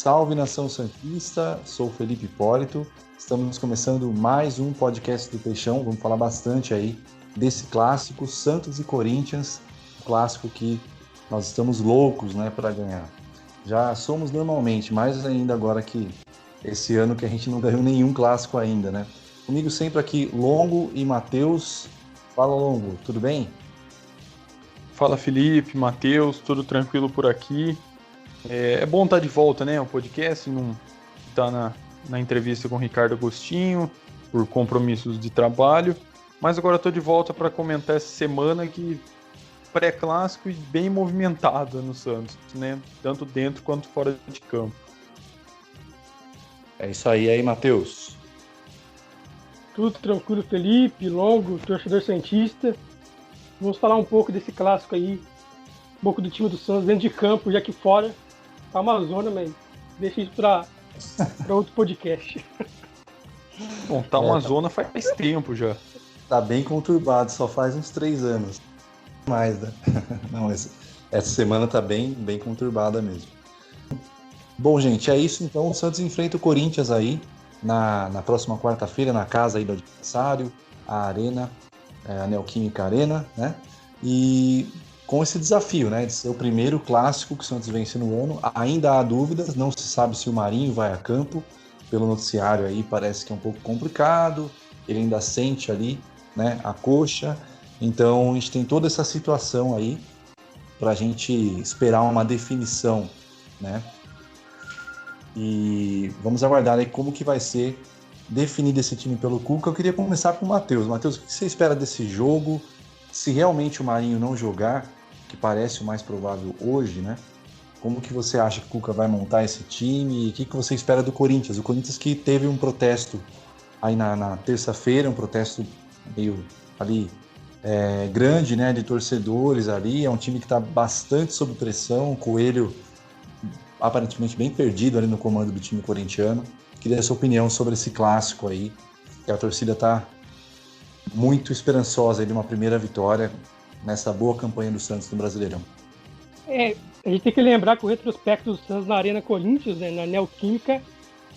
Salve Nação Santista, sou Felipe Hipólito, estamos começando mais um podcast do Peixão, vamos falar bastante aí desse clássico Santos e Corinthians, um clássico que nós estamos loucos, né, para ganhar. Já somos normalmente, mais ainda agora que esse ano que a gente não ganhou nenhum clássico ainda, né? Comigo sempre aqui Longo e Matheus. Fala, Longo, tudo bem? Fala, Felipe, Matheus, tudo tranquilo por aqui. É bom estar de volta, né, ao podcast, não estar na entrevista com o Ricardo Agostinho, por compromissos de trabalho, mas agora estou de volta para comentar essa semana que pré-clássico e bem movimentada no Santos, né, tanto dentro quanto fora de campo. É isso aí, Matheus. Tudo tranquilo, Felipe, Longo, torcedor santista. Vamos falar um pouco desse clássico aí, um pouco do time do Santos dentro de campo, já que fora tá uma zona, mas deixa isso para outro podcast. Bom, tá uma zona faz tempo já. Tá bem conturbado, só faz uns 3 anos. Mais, né? Não, essa semana tá bem conturbada mesmo. Bom, gente, é isso então. O Santos enfrenta o Corinthians aí na próxima quarta-feira, na casa aí do adversário, a Arena, a Neoquímica Arena, né? E com esse desafio, né, de ser o primeiro clássico que o Santos vence no ano, ainda há dúvidas, não se sabe se o Marinho vai a campo, pelo noticiário aí parece que é um pouco complicado, ele ainda sente ali, né, a coxa, então a gente tem toda essa situação aí para a gente esperar uma definição, né, e vamos aguardar aí como que vai ser definido esse time pelo Cuca. Eu queria começar com o Matheus. Matheus, o que você espera desse jogo? Se realmente o Marinho não jogar, que parece o mais provável hoje, né? Como que você acha que o Cuca vai montar esse time? E o que você espera do Corinthians? O Corinthians que teve um protesto aí na terça-feira, um protesto meio ali grande, né? De torcedores ali. É um time que está bastante sob pressão. O Coelho aparentemente bem perdido ali no comando do time corintiano. Queria a sua opinião sobre esse clássico aí, que a torcida está muito esperançosa de uma primeira vitória nessa boa campanha do Santos no Brasileirão. A gente tem que lembrar que o retrospecto do Santos na Arena Corinthians, né, na Neoquímica,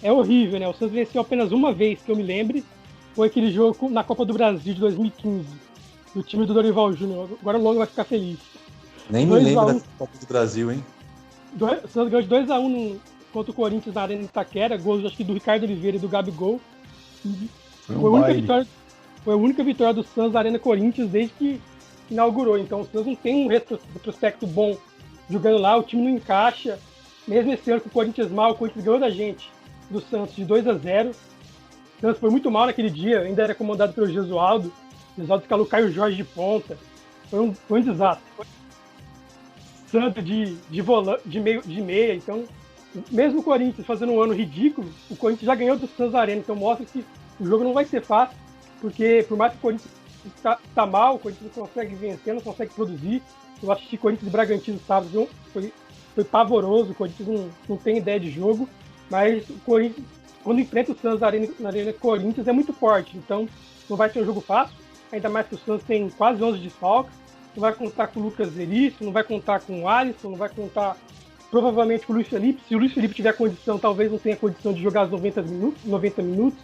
é horrível, né? O Santos venceu apenas uma vez, que eu me lembre, foi aquele jogo na Copa do Brasil de 2015, do time do Dorival Júnior. Agora o Longo vai ficar feliz. Nem me lembro da Copa do Brasil, hein? O Santos ganhou de 2-1 contra o Corinthians na Arena de Itaquera, gols acho que do Ricardo Oliveira e do Gabigol. Foi a única vitória do Santos na Arena Corinthians desde que inaugurou. Então o Santos não tem um retrospecto bom jogando lá, o time não encaixa. Mesmo esse ano com o Corinthians mal, o Corinthians ganhou da gente, do Santos, de 2-0. O Santos foi muito mal naquele dia, ainda era comandado pelo Gesualdo. O Gesualdo escalou o Caio Jorge de ponta. Foi um desastre. Santos de meia, então mesmo o Corinthians fazendo um ano ridículo, o Corinthians já ganhou do Santos na Arena, então mostra que o jogo não vai ser fácil, porque por mais que o Corinthians está mal, o Corinthians não consegue vencer, não consegue produzir. Eu acho que Corinthians e Bragantino sábado foi pavoroso, o Corinthians não tem ideia de jogo, mas o Corinthians, quando enfrenta o Santos na Arena Corinthians, é muito forte, então não vai ser um jogo fácil, ainda mais que o Santos tem quase 11 desfalques, não vai contar com o Lucas Veríssimo, não vai contar com o Alisson, não vai contar provavelmente com o Luiz Felipe. Se o Luiz Felipe tiver condição, talvez não tenha condição de jogar os 90 minutos.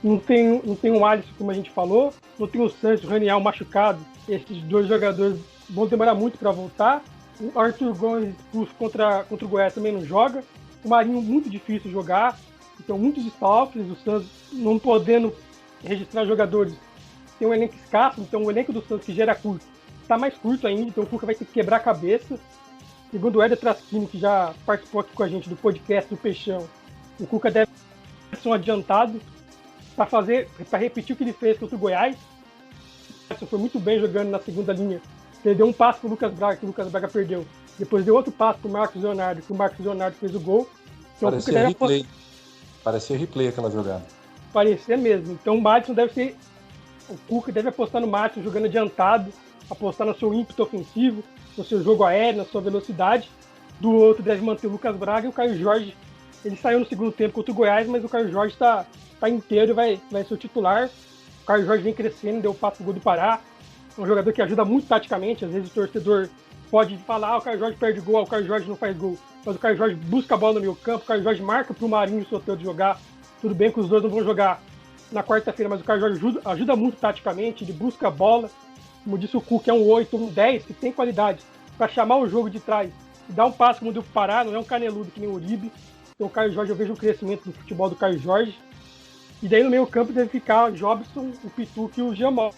Não tem o Alisson, como a gente falou, não tem o Santos, o Raniel machucado. Esses dois jogadores vão demorar muito para voltar. O Arthur Gomes expulso contra o Goiás também não joga. O Marinho muito difícil jogar. Então muitos desfalques, o Santos não podendo registrar jogadores. Tem um elenco escasso, então o elenco do Santos que já era curto está mais curto ainda, então o Cuca vai ter que quebrar a cabeça. Segundo o Éder Traschini, que já participou aqui com a gente do podcast do Peixão, o Cuca deve ser um adiantado para repetir o que ele fez contra o Goiás. O foi muito bem jogando na segunda linha. Ele deu um passo para o Lucas Braga, que o Lucas Braga perdeu. Depois deu outro passo para o Marcos Leonardo, que o Marcos Leonardo fez o gol. Então, Parecia replay aquela jogada. Parecia mesmo. Então o Madison o Cuca deve apostar no Madison jogando adiantado, apostar no seu ímpeto ofensivo, no seu jogo aéreo, na sua velocidade. Do outro deve manter o Lucas Braga e o Caio Jorge. Ele saiu no segundo tempo contra o Goiás, mas o Caio Jorge está inteiro e vai ser o titular. O Caio Jorge vem crescendo, deu o passo pro gol do Pará. É um jogador que ajuda muito taticamente. Às vezes o torcedor pode falar, o Caio Jorge perde gol, o Caio Jorge não faz gol. mas o Caio Jorge busca a bola no meio campo, o Caio Jorge marca para o Marinho e o Soteldo jogar. Tudo bem que os dois não vão jogar na quarta-feira, mas o Caio Jorge ajuda muito taticamente, ele busca a bola. Como disse o Cuca, é um 8, um 10, que tem qualidade para chamar o jogo de trás e dar um passe como deu para parar, não é um caneludo que nem o Uribe. Então o Caio Jorge, eu vejo o crescimento do futebol do Caio Jorge. E daí no meio campo deve ficar o Jobson, o Pituca e o Giamota.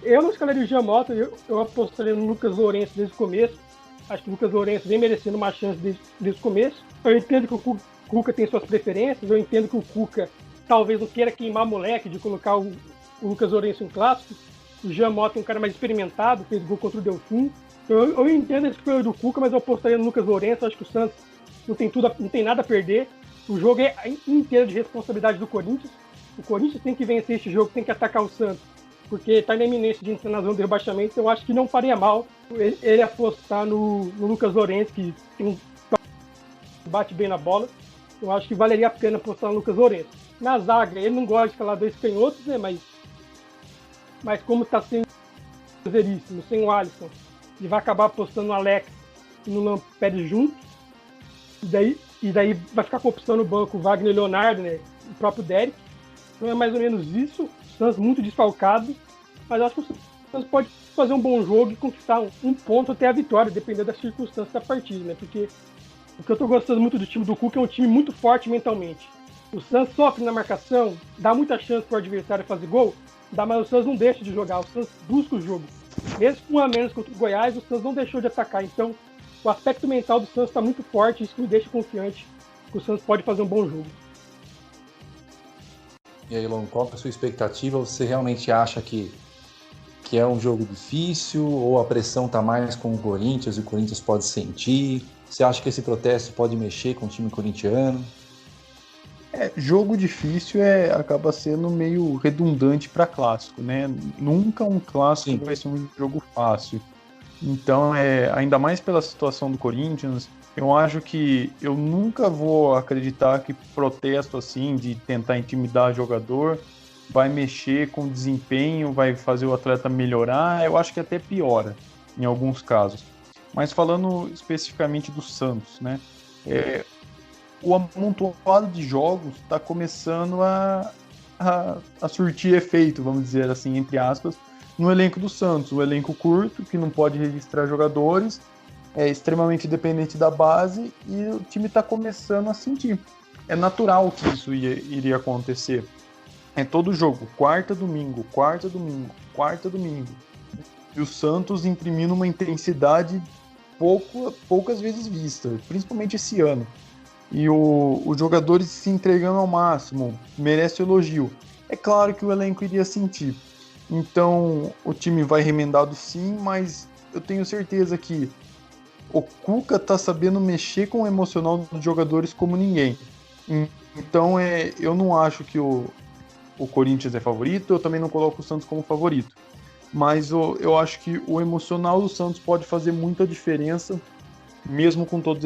Eu não escalaria o Giamota, eu apostaria no Lucas Lourenço desde o começo. Acho que o Lucas Lourenço vem merecendo uma chance desde o começo. Eu entendo que o Cuca tem suas preferências, eu entendo que o Cuca talvez não queira queimar moleque de colocar o Lucas Lourenço em clássico. O Giamota é um cara mais experimentado, fez gol contra o Delfim. Eu entendo esse escolha do Cuca, mas eu apostaria no Lucas Lourenço. Acho que o Santos não tem nada a perder. O jogo é inteiro de responsabilidade do Corinthians. O Corinthians tem que vencer esse jogo, tem que atacar o Santos, porque está na iminência de entrar na zona de rebaixamento. Então eu acho que não faria mal ele apostar no Lucas Lourenço, que bate bem na bola. Eu acho que valeria a pena apostar no Lucas Lourenço. Na zaga, ele não gosta de escalar dois canhotos, né? Mas como está sem o Zeríssimo, sem o Alisson, ele vai acabar apostando no Alex e no Lampere junto. E daí vai ficar com a opção no banco o Wagner Leonardo, né? O próprio Derek. Então é mais ou menos isso. O Santos muito desfalcado, mas acho que o Santos pode fazer um bom jogo e conquistar um ponto até a vitória, dependendo das circunstâncias da partida, né? Porque o que eu tô gostando muito do time do Cuca é um time muito forte mentalmente. O Santos sofre na marcação, dá muita chance pro adversário fazer gol, mas o Santos não deixa de jogar, o Santos busca o jogo. Mesmo com um a menos contra o Goiás, o Santos não deixou de atacar. Então, o aspecto mental do Santos está muito forte, isso me deixa confiante que o Santos pode fazer um bom jogo. E aí, Long, qual é a sua expectativa? Você realmente acha que é um jogo difícil ou a pressão está mais com o Corinthians e o Corinthians pode sentir? Você acha que esse protesto pode mexer com o time corintiano? Jogo difícil acaba sendo meio redundante para clássico, né? Nunca um clássico Sim. vai ser um jogo fácil. Então, ainda mais pela situação do Corinthians, eu acho que eu nunca vou acreditar que protesto assim, de tentar intimidar jogador, vai mexer com o desempenho, vai fazer o atleta melhorar. Eu acho que até piora, em alguns casos. Mas falando especificamente do Santos, né? O amontoado de jogos está começando a surtir efeito, vamos dizer assim, entre aspas, no elenco do Santos. O elenco curto, que não pode registrar jogadores, é extremamente dependente da base e o time está começando a sentir. É natural que isso iria acontecer. É todo jogo, quarta, domingo. E o Santos imprimindo uma intensidade poucas vezes vista, principalmente esse ano. E os jogadores se entregando ao máximo, merece elogio. É claro que o elenco iria sentir. Então, o time vai remendado sim, mas eu tenho certeza que o Cuca tá sabendo mexer com o emocional dos jogadores como ninguém. Então, eu não acho que o Corinthians é favorito, eu também não coloco o Santos como favorito. Mas eu acho que o emocional do Santos pode fazer muita diferença, mesmo com todos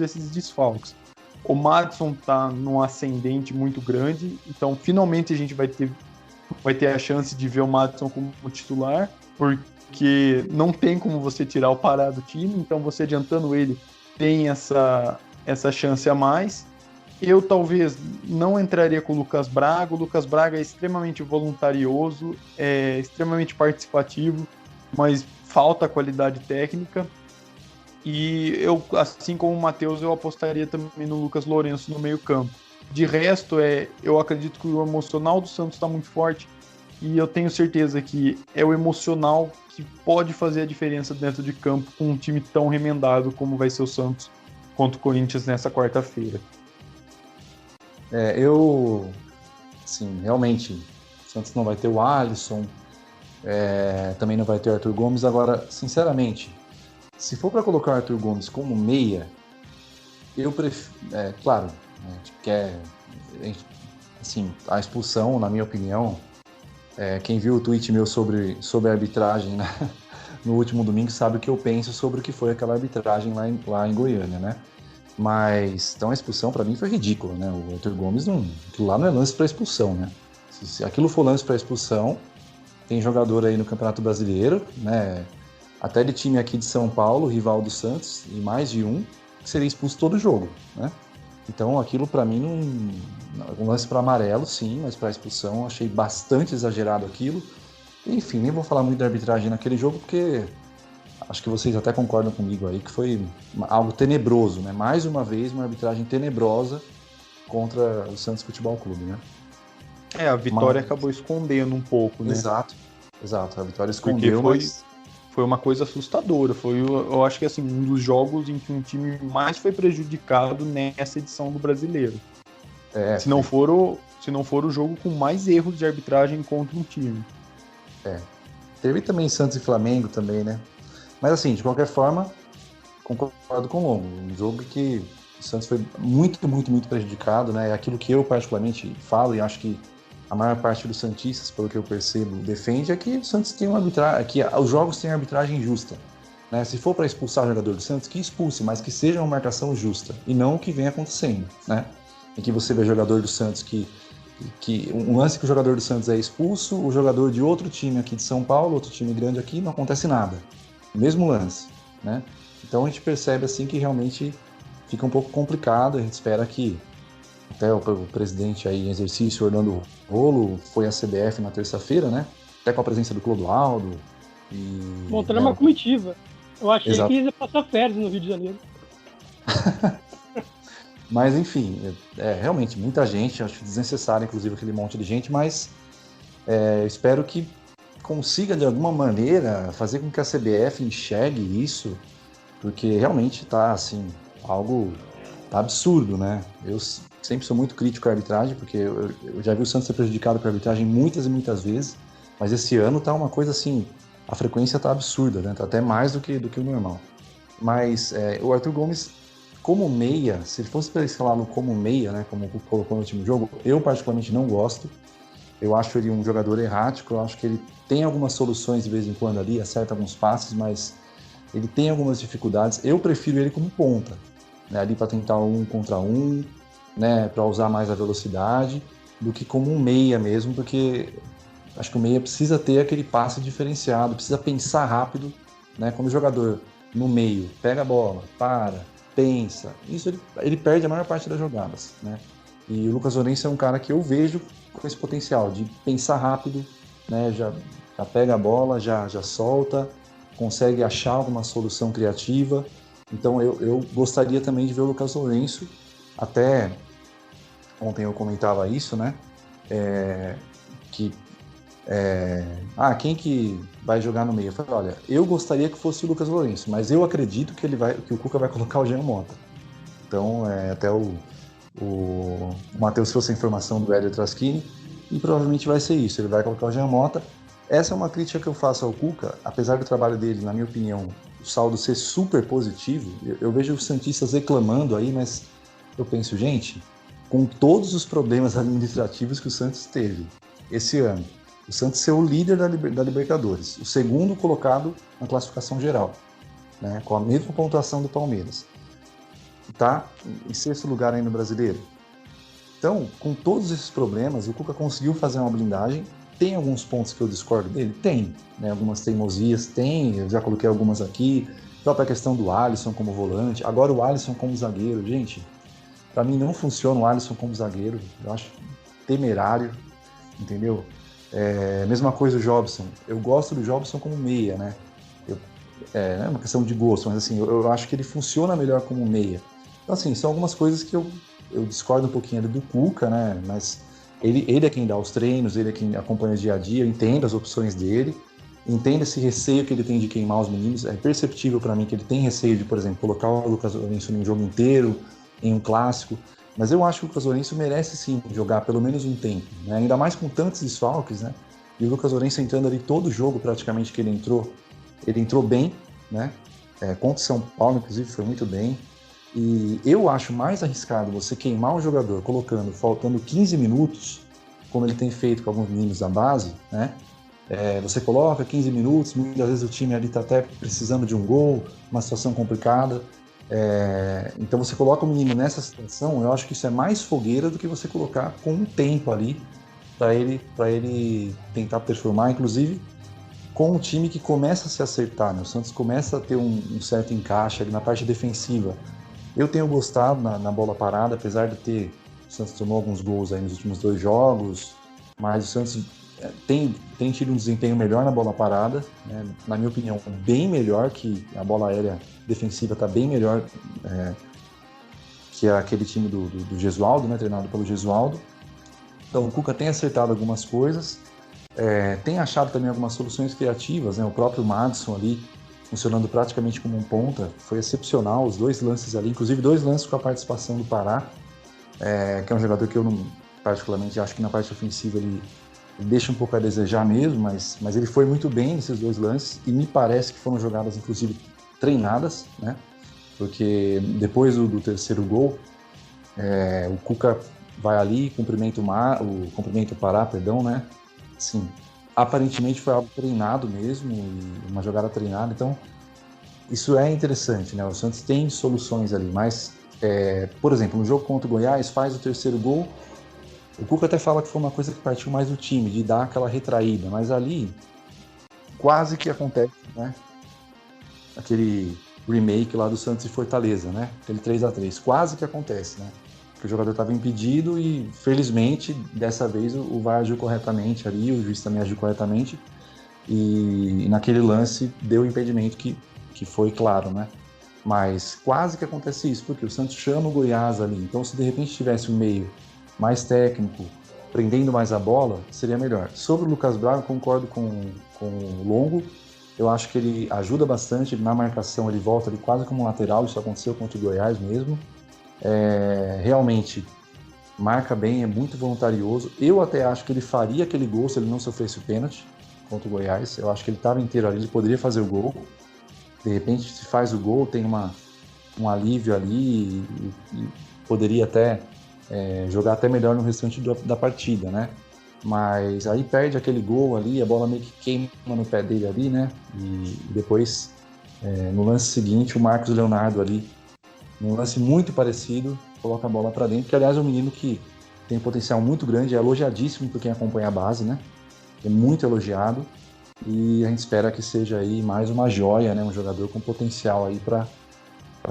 esses desfalques. O Madison tá num ascendente muito grande, então finalmente a gente vai ter a chance de ver o Madison como titular, porque não tem como você tirar o Pará do time, então você adiantando ele tem essa chance a mais. Eu talvez não entraria com o Lucas Braga. O Lucas Braga é extremamente voluntarioso, é extremamente participativo, mas falta qualidade técnica. E eu, assim como o Matheus, eu apostaria também no Lucas Lourenço no meio campo. De resto, eu acredito que o emocional do Santos está muito forte e eu tenho certeza que é o emocional que pode fazer a diferença dentro de campo com um time tão remendado como vai ser o Santos contra o Corinthians nessa quarta-feira. Sim, realmente, o Santos não vai ter o Alisson, também não vai ter o Arthur Gomes. Agora, sinceramente, se for para colocar o Arthur Gomes como meia, eu prefiro. Claro, a gente quer. Assim, a expulsão, na minha opinião, quem viu o tweet meu sobre a arbitragem no último domingo sabe o que eu penso sobre o que foi aquela arbitragem lá em Goiânia, né? Mas, então a expulsão para mim foi ridícula, né? O Arthur Gomes, aquilo lá não é lance para expulsão, né? Se aquilo for lance para expulsão, tem jogador aí no Campeonato Brasileiro, né? até de time aqui de São Paulo, rival do Santos, e mais de um, que seria expulso todo jogo, né? Então aquilo para mim um lance para amarelo, sim, mas para expulsão achei bastante exagerado aquilo. Enfim, nem vou falar muito da arbitragem naquele jogo, porque acho que vocês até concordam comigo aí que foi algo tenebroso, né? Mais uma vez, uma arbitragem tenebrosa contra o Santos Futebol Clube, né? A vitória acabou escondendo um pouco, né? Exato, a vitória escondeu, foi uma coisa assustadora. Eu acho que assim, um dos jogos em que um time mais foi prejudicado nessa edição do Brasileiro. Se não for o jogo com mais erros de arbitragem contra um time. Teve também Santos e Flamengo também, né? Mas assim, de qualquer forma, concordo com o Longo. Um jogo que o Santos foi muito, muito, muito prejudicado, né? É aquilo que eu particularmente falo e acho que a maior parte dos santistas, pelo que eu percebo, defende é que o Santos tem uma arbitragem, que os jogos têm arbitragem justa, né? Se for para expulsar o jogador do Santos, que expulse, mas que seja uma marcação justa e não o que vem acontecendo, né? Em que você vê jogador do Santos que um lance que o jogador do Santos é expulso, o jogador de outro time aqui de São Paulo, outro time grande aqui, não acontece nada. Mesmo lance, né? Então a gente percebe assim que realmente fica um pouco complicado. A gente espera que até o presidente aí em exercício, Orlando Rolo, foi à CBF na terça-feira, né? Até com a presença do Clodoaldo. Montando uma comitiva. Eu achei que ia passar férias no Rio de Janeiro. Mas enfim, realmente muita gente, acho desnecessário inclusive aquele monte de gente, mas espero que consiga de alguma maneira fazer com que a CBF enxergue isso, porque realmente tá assim, tá absurdo, né? Eu sempre sou muito crítico à arbitragem, porque eu já vi o Santos ser prejudicado pela arbitragem muitas e muitas vezes, mas esse ano tá uma coisa assim, a frequência tá absurda, né? Tá até mais do que o normal. Mas o Arthur Gomes, como meia, se ele fosse para escalá-lo como meia, né, como colocou no último jogo, eu particularmente não gosto. Eu acho ele um jogador errático, eu acho que ele tem algumas soluções de vez em quando ali, acerta alguns passes, mas ele tem algumas dificuldades. Eu prefiro ele como ponta, né, ali para tentar um contra um, né, para usar mais a velocidade, do que como um meia mesmo, porque acho que o meia precisa ter aquele passe diferenciado, precisa pensar rápido, né, quando o jogador no meio pega a bola, pensa, isso ele perde a maior parte das jogadas, né? E o Lucas Lourenço é um cara que eu vejo com esse potencial de pensar rápido, né? Já pega a bola, já solta, consegue achar alguma solução criativa. Então eu gostaria também de ver o Lucas Lourenço, até ontem eu comentava isso, né? Quem que vai jogar no meio? Eu falei, olha, eu gostaria que fosse o Lucas Lourenço, mas eu acredito que o Cuca vai colocar o Jean Mota. Então, até o Matheus trouxe a informação do Hélio Traschini e provavelmente vai ser isso, ele vai colocar o Jean Mota. Essa é uma crítica que eu faço ao Cuca, apesar do trabalho dele, na minha opinião, o saldo ser super positivo. Eu vejo os santistas reclamando aí, mas eu penso, gente, com todos os problemas administrativos que o Santos teve esse ano, o Santos ser o líder da Libertadores, o segundo colocado na classificação geral, né, com a mesma pontuação do Palmeiras, está em sexto lugar aí no Brasileiro. Então, com todos esses problemas, o Cuca conseguiu fazer uma blindagem. Tem alguns pontos que eu discordo dele? Tem, né, algumas teimosias, tem, eu já coloquei algumas aqui, a própria questão do Alisson como volante, agora o Alisson como zagueiro, gente, para mim não funciona o Alisson como zagueiro, eu acho temerário, entendeu? Mesma coisa o Jobson. Eu gosto do Jobson como meia, né? Não é uma questão de gosto, mas assim, eu acho que ele funciona melhor como meia. Então, assim, são algumas coisas que eu discordo um pouquinho ali do Cuca, né? Mas ele é quem dá os treinos, ele é quem acompanha o dia a dia, entende as opções dele, entende esse receio que ele tem de queimar os meninos. É perceptível para mim que ele tem receio de, por exemplo, colocar o Lucas Lourenço em um jogo inteiro, em um clássico. Mas eu acho que o Lucas Lourenço merece sim jogar pelo menos um tempo, né? Ainda mais com tantos desfalques, né? E o Lucas Lourenço entrando ali todo jogo praticamente que ele entrou bem, né? Contra o São Paulo, inclusive, foi muito bem. E eu acho mais arriscado você queimar um jogador faltando 15 minutos, como ele tem feito com alguns meninos da base, né? Você coloca 15 minutos, muitas vezes o time ali está até precisando de um gol, uma situação complicada. Então você coloca o menino nessa situação, eu acho que isso é mais fogueira do que você colocar com um tempo ali para ele tentar performar. Inclusive, com um time que começa a se acertar, né? O Santos começa a ter um certo encaixe ali na parte defensiva. Eu tenho gostado na bola parada, apesar de ter... O Santos tomou alguns gols aí nos últimos 2 jogos, mas o Santos tem tido um desempenho melhor na bola parada, né? Na minha opinião, bem melhor, que a bola aérea defensiva está bem melhor que aquele time do Gesualdo, né? Treinado pelo Gesualdo. Então o Cuca tem acertado algumas coisas, tem achado também algumas soluções criativas, né? O próprio Madison ali, funcionando praticamente como um ponta, foi excepcional, os 2 lances ali, inclusive 2 lances com a participação do Pará, que é um jogador que eu não, particularmente, acho que na parte ofensiva ele deixa um pouco a desejar mesmo, mas ele foi muito bem nesses 2 lances, e me parece que foram jogadas, inclusive, treinadas, né? Porque depois do terceiro gol, o Cuca vai ali, cumprimenta o Pará, né? Assim, aparentemente foi algo treinado mesmo, uma jogada treinada, então isso é interessante, né? O Santos tem soluções ali, mas, por exemplo, no jogo contra o Goiás, faz o terceiro gol, o Cuca até fala que foi uma coisa que partiu mais do time, de dar aquela retraída, mas ali quase que acontece, né? Aquele remake lá do Santos e Fortaleza, né? Aquele 3-3, quase que acontece, né? Porque o jogador estava impedido e, felizmente, dessa vez o VAR agiu corretamente ali, o juiz também agiu corretamente, e naquele lance deu o impedimento que foi claro, né? Mas quase que acontece isso, porque o Santos chama o Goiás ali, então se de repente tivesse um meio mais técnico, prendendo mais a bola, seria melhor. Sobre o Lucas Braga, concordo com o Longo, eu acho que ele ajuda bastante na marcação, ele volta ali quase como um lateral, isso aconteceu contra o Goiás mesmo. Realmente marca bem, é muito voluntarioso. Eu até acho que ele faria aquele gol se ele não sofresse o pênalti contra o Goiás. Eu acho que ele estava inteiro ali, ele poderia fazer o gol. De repente, se faz o gol, tem um alívio ali e poderia até jogar até melhor no restante da partida, né? Mas aí perde aquele gol ali, a bola meio que queima no pé dele ali, né? E depois, no lance seguinte, o Marcos Leonardo ali, num lance muito parecido, coloca a bola para dentro, que aliás é um menino que tem um potencial muito grande, é elogiadíssimo por quem acompanha a base, né? É muito elogiado e a gente espera que seja aí mais uma joia, né? Um jogador com potencial aí para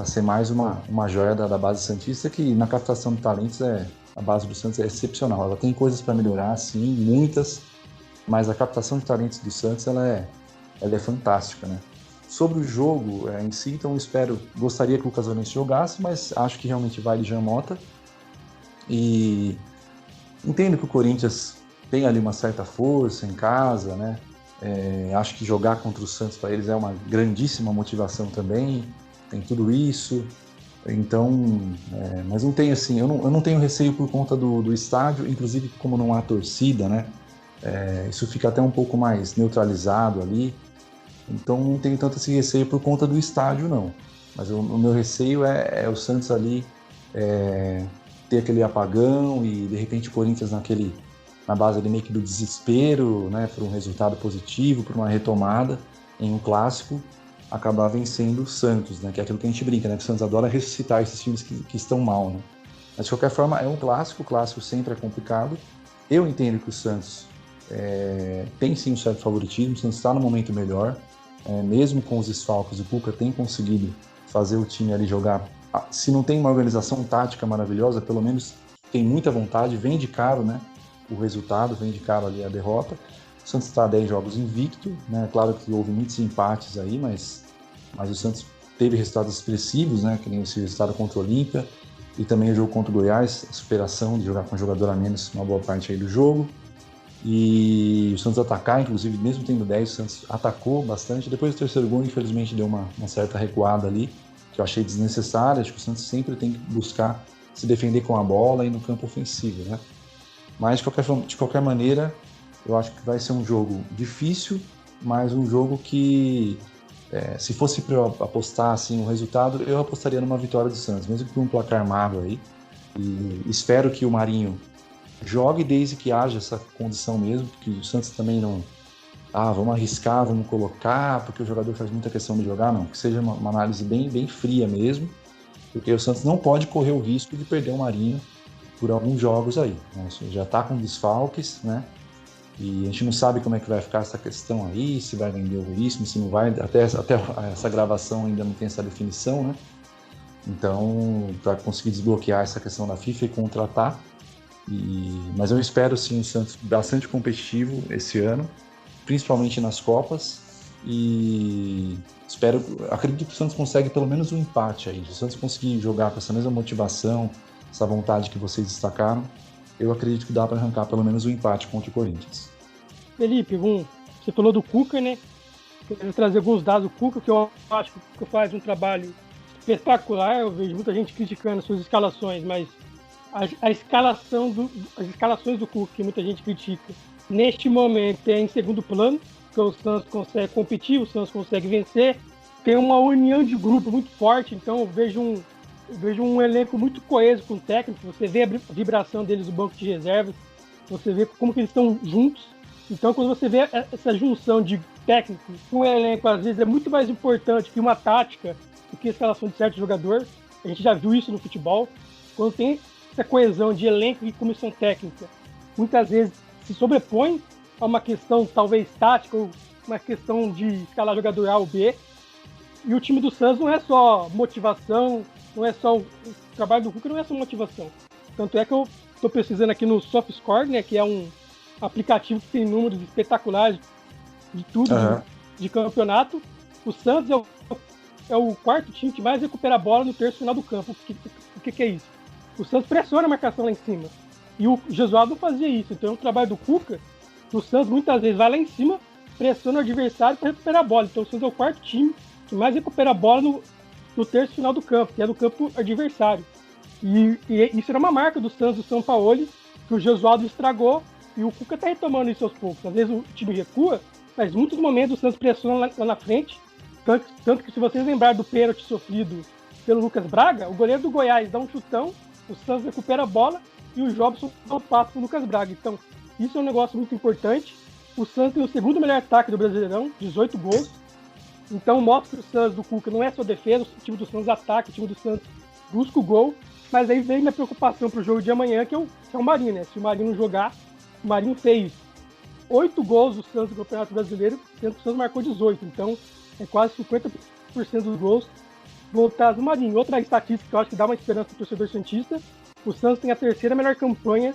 ser mais uma joia da base santista, que na captação de talentos a base do Santos é excepcional. Ela tem coisas para melhorar, sim, muitas, mas a captação de talentos do Santos ela é fantástica, né? Sobre o jogo em si, então gostaria que o Lucas Valença jogasse, mas acho que realmente vale Jean Mota. E entendo que o Corinthians tem ali uma certa força em casa, né? Acho que jogar contra o Santos para eles é uma grandíssima motivação também, tem tudo isso. Então, mas não tem assim, eu não tenho receio por conta do estádio, inclusive como não há torcida, né? Isso fica até um pouco mais neutralizado ali. Então não tenho tanto esse receio por conta do estádio, não. Mas o meu receio é o Santos ali ter aquele apagão e de repente o Corinthians na base ali meio que do desespero, né, por um resultado positivo, por uma retomada em um clássico, acabar vencendo o Santos, né, que é aquilo que a gente brinca, né, que o Santos adora ressuscitar esses times que estão mal, né. Mas de qualquer forma é um clássico, o clássico sempre é complicado. Eu entendo que o Santos tem sim um certo favoritismo, o Santos está no momento melhor, mesmo com os desfalques, o Cuca tem conseguido fazer o time ali jogar, se não tem uma organização tática maravilhosa, pelo menos tem muita vontade, vende caro, né, o resultado, vende caro ali a derrota. O Santos está a 10 jogos invicto, né, claro que houve muitos empates aí, mas o Santos teve resultados expressivos, né, que nem esse resultado contra o Olímpia, e também o jogo contra o Goiás, a superação de jogar com um jogador a menos uma boa parte aí do jogo. E o Santos atacar, inclusive, mesmo tendo 10, o Santos atacou bastante. Depois do terceiro gol, infelizmente, deu uma certa recuada ali, que eu achei desnecessária. Acho que o Santos sempre tem que buscar se defender com a bola e no campo ofensivo, né? Mas, de qualquer maneira, eu acho que vai ser um jogo difícil, mas um jogo que, se fosse para eu apostar assim, o resultado, eu apostaria numa vitória do Santos, mesmo que um placar magro aí. E espero que o Marinho jogue desde que haja essa condição mesmo, porque o Santos também não... vamos arriscar, vamos colocar, porque o jogador faz muita questão de jogar, não. Que seja uma análise bem, bem fria mesmo, porque o Santos não pode correr o risco de perder o Marinho por alguns jogos aí, né? Já está com desfalques, né? E a gente não sabe como é que vai ficar essa questão aí, se vai vender o Veríssimo, se não vai, até essa gravação ainda não tem essa definição, né? Então, para conseguir desbloquear essa questão da FIFA e contratar. Mas eu espero sim o Santos bastante competitivo esse ano, principalmente nas Copas. E acredito que o Santos consegue pelo menos um empate aí. Se o Santos conseguir jogar com essa mesma motivação, essa vontade que vocês destacaram, eu acredito que dá para arrancar pelo menos um empate contra o Corinthians. Felipe, você falou do Cuca, né? Quero trazer alguns dados do Cuca, que eu acho que o Cuca faz um trabalho espetacular. Eu vejo muita gente criticando suas escalações, mas as escalações do Cuca, que muita gente critica, neste momento é em segundo plano, porque o Santos consegue competir, o Santos consegue vencer, tem uma união de grupo muito forte, então eu vejo um elenco muito coeso com o técnico, você vê a vibração deles no banco de reservas, você vê como que eles estão juntos. Então, quando você vê essa junção de técnico com o elenco, às vezes é muito mais importante que uma tática do que a escalação de certo jogador. A gente já viu isso no futebol. Quando tem essa coesão de elenco e comissão técnica, muitas vezes se sobrepõe a uma questão talvez tática ou uma questão de escalar jogador A ou B. E o time do Santos não é só motivação, não é só o trabalho do Cuca, não é só motivação. Tanto é que eu estou pesquisando aqui no SofaScore, né, que é um aplicativo que tem números espetaculares de tudo, de campeonato. O Santos é o quarto time que mais recupera a bola no terço final do campo. O que é isso? O Santos pressiona a marcação lá em cima. E o Jesualdo não fazia isso. Então, o trabalho do Cuca, o Santos muitas vezes vai lá em cima, pressiona o adversário para recuperar a bola. Então, o Santos é o quarto time que mais recupera a bola no terço final do campo, que é do campo adversário. E isso era uma marca do Santos, do Sampaoli, que o Jesualdo estragou, e o Cuca está retomando isso aos poucos. Às vezes o time recua, mas em muitos momentos o Santos pressiona lá na frente, tanto que se vocês lembrarem do pênalti sofrido pelo Lucas Braga, o goleiro do Goiás dá um chutão, o Santos recupera a bola e o Jobson dá um passo para o Lucas Braga. Então, isso é um negócio muito importante. O Santos tem o segundo melhor ataque do Brasileirão, 18 gols. Então, mostra que o Santos do Cuca não é só defesa, o time do Santos ataca, o time do Santos busca o gol. Mas aí vem minha preocupação para o jogo de amanhã, que é o Marinho, né? Se o Marinho não jogar, o Marinho fez 8 gols do Santos no Campeonato Brasileiro, sendo que o Santos marcou 18. Então, é quase 50% dos gols voltados no Marinho. Outra estatística que eu acho que dá uma esperança para o torcedor santista, o Santos tem a terceira melhor campanha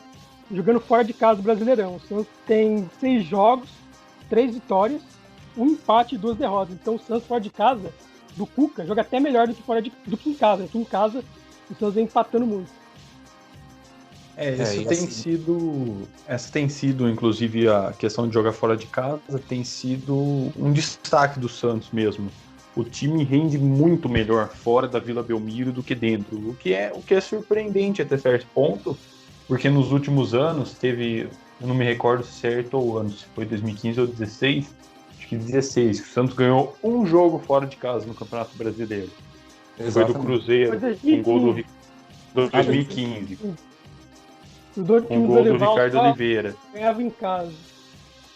jogando fora de casa do Brasileirão. O Santos tem 6 jogos, 3 vitórias, 1 empate e 2 derrotas. Então, o Santos fora de casa, do Cuca, joga até melhor do que em casa. Aqui em casa, o Santos vem empatando muito. Essa tem sido, inclusive, a questão de jogar fora de casa, tem sido um destaque do Santos mesmo. O time rende muito melhor fora da Vila Belmiro do que dentro, o que é surpreendente até certo ponto, porque nos últimos anos teve, eu não me recordo certo o ano, se foi 2015 ou 2016, acho que 2016, que o Santos ganhou um jogo fora de casa no Campeonato Brasileiro. Exatamente. Foi do Cruzeiro, um gol do 2015. Um gol do Ricardo Oliveira. Ganhava em casa.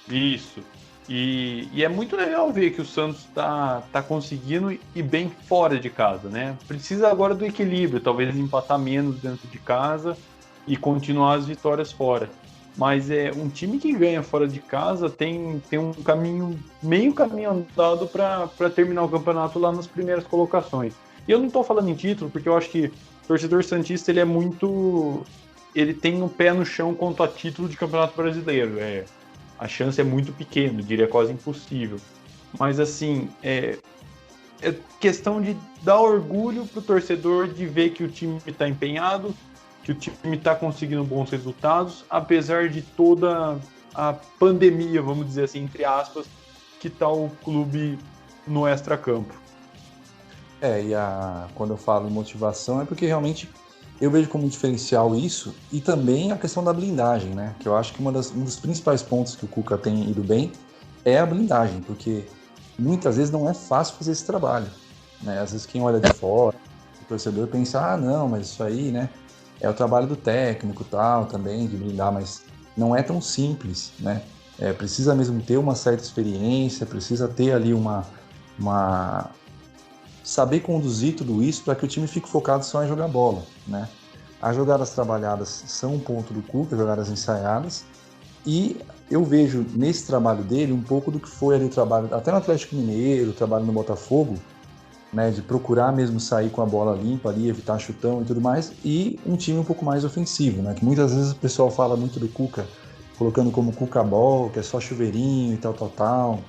Isso. E é muito legal ver que o Santos tá conseguindo ir bem fora de casa, né? Precisa agora do equilíbrio, talvez empatar menos dentro de casa e continuar as vitórias fora. Mas é um time que ganha fora de casa tem um caminho, meio caminho andado para terminar o campeonato lá nas primeiras colocações. E eu não estou falando em título, porque eu acho que o torcedor santista ele tem um pé no chão quanto a título de Campeonato Brasileiro. A chance é muito pequena, diria quase impossível. Mas assim, é questão de dar orgulho pro torcedor de ver que o time está empenhado, que o time está conseguindo bons resultados, apesar de toda a pandemia, vamos dizer assim, entre aspas, que está o clube no extracampo. Quando eu falo em motivação é porque realmente eu vejo como diferencial isso e também a questão da blindagem, né? Que eu acho que um dos principais pontos que o Cuca tem ido bem é a blindagem, porque muitas vezes não é fácil fazer esse trabalho, né? Às vezes quem olha de fora, o torcedor pensa, não, mas isso aí, né? É o trabalho do técnico tal também, de blindar, mas não é tão simples, né? Precisa mesmo ter uma certa experiência, precisa ter ali saber conduzir tudo isso para que o time fique focado só em jogar bola, né? As jogadas trabalhadas são um ponto do Cuca, jogadas ensaiadas, E eu vejo nesse trabalho dele um pouco do que foi ali o trabalho, até no Atlético Mineiro, o trabalho no Botafogo, né, de procurar mesmo sair com a bola limpa ali, evitar chutão e tudo mais, e um time um pouco mais ofensivo, né, que muitas vezes o pessoal fala muito do Cuca, colocando como Cuca-Ball, que é só chuveirinho e tal.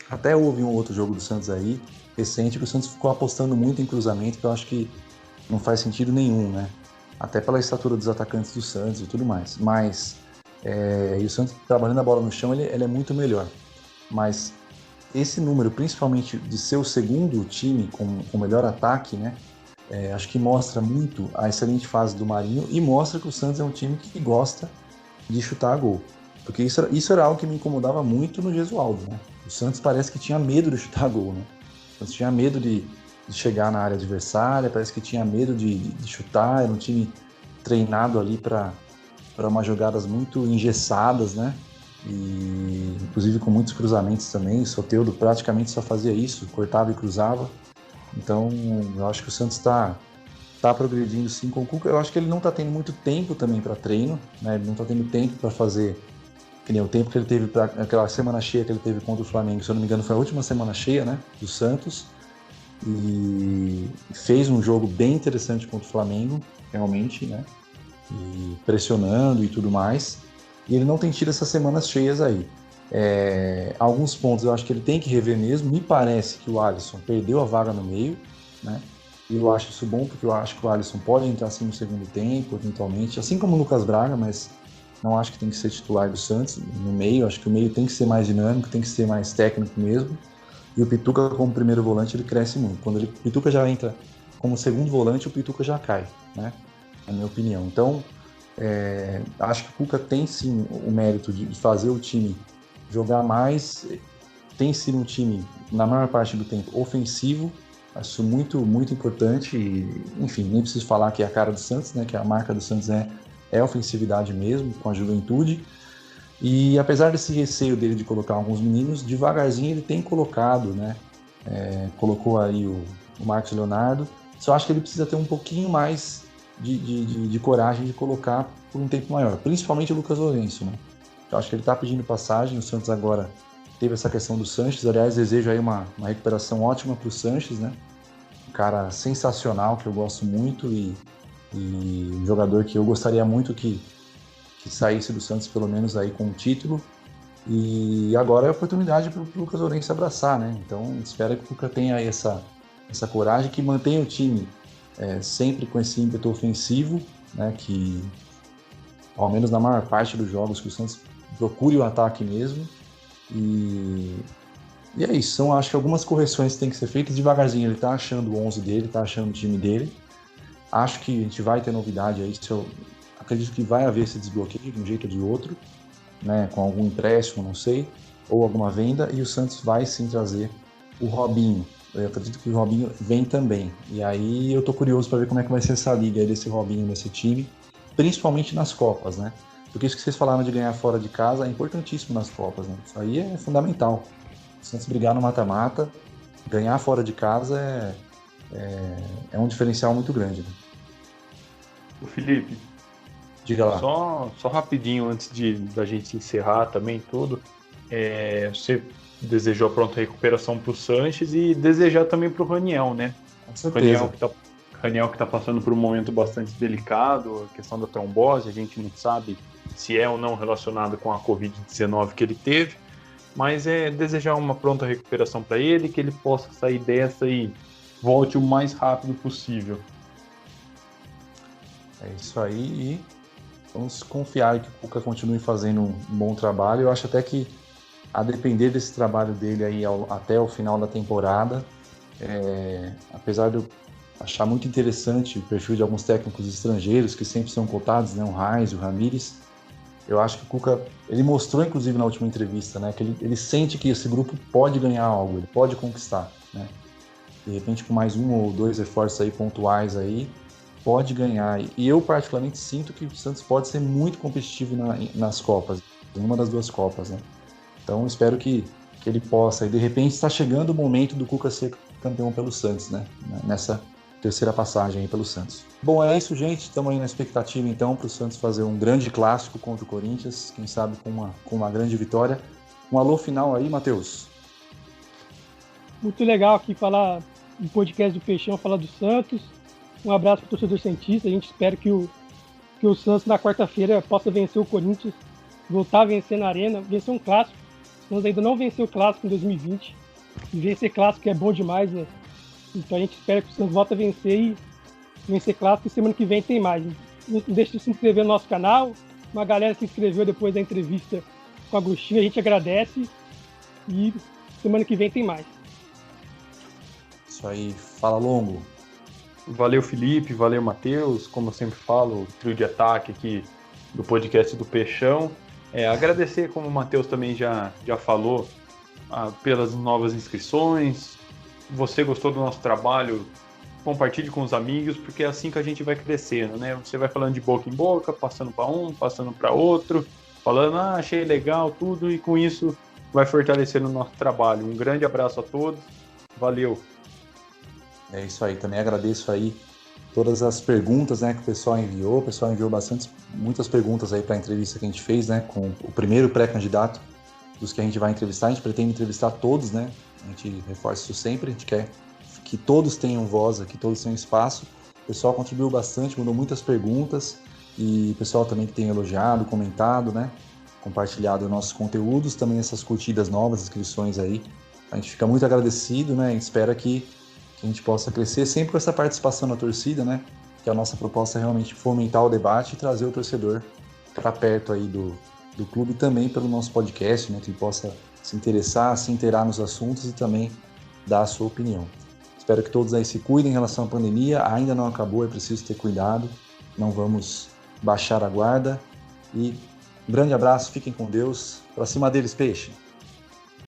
Até houve um outro jogo do Santos aí, recente, que o Santos ficou apostando muito em cruzamento, que eu acho que não faz sentido nenhum, né, até pela estatura dos atacantes do Santos e tudo mais, mas e o Santos trabalhando a bola no chão, ele é muito melhor, mas esse número, principalmente de ser o segundo time com o melhor ataque, né? Acho que mostra muito a excelente fase do Marinho e mostra que o Santos é um time que gosta de chutar a gol. Porque isso era algo que me incomodava muito no Gesualdo, né? O Santos parece que tinha medo de chutar a gol, né? O Santos tinha medo de chegar na área adversária, parece que tinha medo de chutar, era um time treinado ali para umas jogadas muito engessadas, né? E inclusive com muitos cruzamentos também. O Soteldo praticamente só fazia isso, cortava e cruzava. Então eu acho que o Santos está progredindo sim com o Cuca. Eu acho que ele não está tendo muito tempo também para treino, né? Ele não está tendo tempo para fazer, que nem o tempo que ele teve para aquela semana cheia que ele teve contra o Flamengo, se eu não me engano foi a última semana cheia, né, do Santos, e fez um jogo bem interessante contra o Flamengo, realmente, né, e pressionando e tudo mais. E ele não tem tido essas semanas cheias aí. Alguns pontos eu acho que ele tem que rever mesmo. Me parece que o Alisson perdeu a vaga no meio, né? E eu acho isso bom, porque eu acho que o Alisson pode entrar assim no segundo tempo, eventualmente, assim como o Lucas Braga, mas não acho que tem que ser titular do Santos no meio. Acho que o meio tem que ser mais dinâmico, tem que ser mais técnico mesmo. E o Pituca, como primeiro volante, ele cresce muito. Quando o Pituca já entra como segundo volante, o Pituca já cai, né? Na minha opinião. Então, acho que o Cuca tem sim o mérito de fazer o time jogar mais, tem sido um time, na maior parte do tempo, ofensivo, acho muito, muito importante, e, enfim, nem preciso falar que é a cara do Santos, né, que a marca do Santos é ofensividade mesmo, com a juventude, e apesar desse receio dele de colocar alguns meninos, devagarzinho ele tem colocado, né, colocou aí o Marcos Leonardo, só acho que ele precisa ter um pouquinho mais de coragem de colocar por um tempo maior, principalmente o Lucas Lourenço, né? Eu acho que ele está pedindo passagem. O Santos agora teve essa questão do Sanches, aliás, desejo aí uma recuperação ótima para o Sanches, né? Um cara sensacional que eu gosto muito e um jogador que eu gostaria muito que saísse do Santos pelo menos aí com um título. E agora é a oportunidade para o Lucas Lourenço abraçar, né? Então espero que o Cuca tenha aí essa coragem, que mantenha o time sempre com esse ímpeto ofensivo, né, que ao menos na maior parte dos jogos que o Santos procure o ataque mesmo, e é isso. São, acho que algumas correções que têm que ser feitas devagarzinho. Ele está achando o 11 dele, está achando o time dele, acho que a gente vai ter novidade aí, eu acredito que vai haver esse desbloqueio de um jeito ou de outro, né, com algum empréstimo, não sei, ou alguma venda, e o Santos vai sim trazer o Robinho. Eu acredito que o Robinho vem também. E aí eu tô curioso para ver como é que vai ser essa liga aí desse Robinho nesse time, principalmente nas Copas, né? Porque isso que vocês falaram de ganhar fora de casa é importantíssimo nas Copas, né? Isso aí é fundamental. O Santos brigar no mata-mata, ganhar fora de casa é um diferencial muito grande, né? O Felipe, diga lá. Só rapidinho antes da gente encerrar também tudo, você desejou a pronta recuperação para o Sanches e desejar também para o Raniel, né? Com certeza. Raniel que está passando por um momento bastante delicado, a questão da trombose, a gente não sabe se é ou não relacionado com a Covid-19 que ele teve, mas desejar uma pronta recuperação para ele, que ele possa sair dessa e volte o mais rápido possível. É isso aí, e vamos confiar que o Cuca continue fazendo um bom trabalho. Eu acho até que, a depender desse trabalho dele aí até o final da temporada, apesar de eu achar muito interessante o perfil de alguns técnicos estrangeiros que sempre são cotados, né, o Reis, o Ramires, eu acho que o Cuca, ele mostrou inclusive na última entrevista, né, que ele sente que esse grupo pode ganhar algo, ele pode conquistar, né? De repente com mais um ou dois reforços aí pontuais aí, pode ganhar. E eu particularmente sinto que o Santos pode ser muito competitivo nas Copas, em uma das duas Copas, né? Então espero que ele possa, e de repente está chegando o momento do Cuca ser campeão pelo Santos, né? Nessa terceira passagem aí pelo Santos. Bom, é isso, gente. Estamos aí na expectativa, então, para o Santos fazer um grande clássico contra o Corinthians, quem sabe com uma grande vitória. Um alô final aí, Matheus. Muito legal aqui falar no podcast do Peixão, falar do Santos. Um abraço para o torcedor santista. A gente espera que o Santos na quarta-feira possa vencer o Corinthians, voltar a vencer na Arena, vencer um clássico. O Santos ainda não venceu o clássico em 2020. E vencer clássico é bom demais, né? Então a gente espera que o Santos volte a vencer e vencer clássico, e semana que vem tem mais. Não deixe de se inscrever no nosso canal. Uma galera se inscreveu depois da entrevista com o Agostinho, a gente agradece. E semana que vem tem mais. Isso aí, fala Longo. Valeu, Felipe, valeu, Matheus. Como eu sempre falo, o trio de ataque aqui do podcast do Peixão. Agradecer, como o Matheus também já falou, pelas novas inscrições. Você gostou do nosso trabalho, compartilhe com os amigos, porque é assim que a gente vai crescendo, né? Você vai falando de boca em boca, passando para um, passando para outro, falando, achei legal, tudo, e com isso vai fortalecendo o nosso trabalho. Um grande abraço a todos, valeu! É isso aí, também agradeço aí todas as perguntas, né, que o pessoal enviou. O pessoal enviou muitas perguntas aí para a entrevista que a gente fez, né, com o primeiro pré-candidato dos que a gente vai entrevistar. A gente pretende entrevistar todos, né? A gente reforça isso sempre, a gente quer que todos tenham voz aqui, todos tenham espaço. O pessoal contribuiu bastante, mandou muitas perguntas, e o pessoal também que tem elogiado, comentado, né, compartilhado nossos conteúdos, também essas curtidas novas, inscrições aí. A gente fica muito agradecido, né, e espera que a gente possa crescer sempre com essa participação da torcida, né, que a nossa proposta é realmente fomentar o debate e trazer o torcedor para perto aí do clube, também pelo nosso podcast, né, que ele possa se interessar, se inteirar nos assuntos e também dar a sua opinião. Espero que todos aí se cuidem em relação à pandemia. Ainda não acabou, é preciso ter cuidado. Não vamos baixar a guarda. E um grande abraço, fiquem com Deus. Pra cima deles, peixe!